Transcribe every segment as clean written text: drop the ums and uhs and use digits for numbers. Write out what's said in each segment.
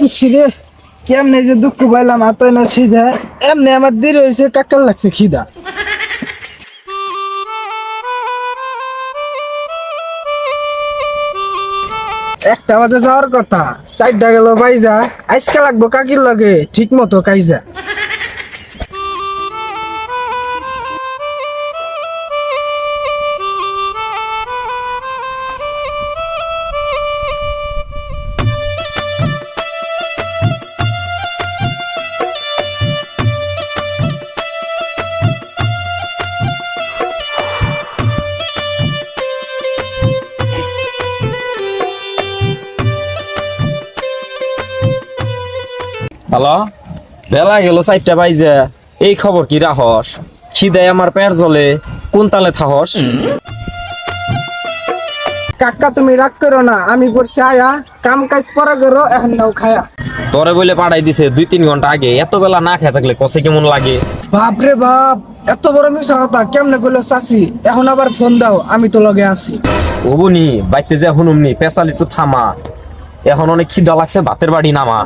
ইসরে কেমনে যে দুঃখ পাইলাম হাতায় না সিজা এমনি আমার দেরি হয়েছে কাকার লাগছে খিদা। একটা বাজে যাওয়ার কথা, 4টা গেল বাইজা, আজকে লাগবো কাকির লাগে ঠিক মতো কাইজা। হ্যালো, বেলা গেল 4টা বাইজে, এই খবর কি রাহস? খিদায় আমার পেট জ্বলে, কোন তালে থাহস? কাকা তুমি রাগ করো না, আমি পড়ছি আয়া, কাম কাজ পরে করো এখন নাও খায়া। তোরে বলে পাঠাই দিছে 2-3 ঘন্টা আগে, এত বেলা না খেয়ে থাকলে কষে কেমন লাগে? বাপরে বাপ, এত বড় মিশা কথা কেমনে কইলো চাচি? এখন আবার ফোন দাও, আমি তো লগে আছি। ও বুনি বাইতে যে হুনুমনি পেশাল একটু থামা, এখন অনেক খিদা লাগছে, ভাতের বাড়ি নামা।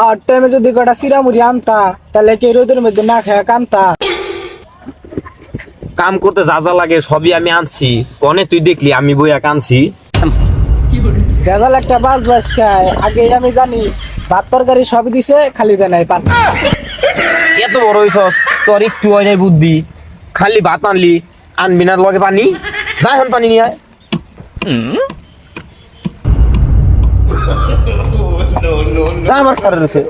আর টাইমে যদি কটা চিরামুড়ি আনতা তাহলে কি রোদের মধ্যে না খায়া কান্তা? কাম করতে যা যা লাগে সবই আমি আনছি, কনে তুই দেখলি আমি বইয়া কানছি? ভেজাল একটা বাস খায়, আগে আমি জানি ভাত তরকারি সবই দিছে, খালি দেনাই পান। এত বড় হইছস, তোর একটু হয় নাই বুদ্ধি, খালি ভাত আনলি, আনবি না লগে পানি? যা এখন পানি নিয়ে আয়। যা আমার ঘরে রয়েছে।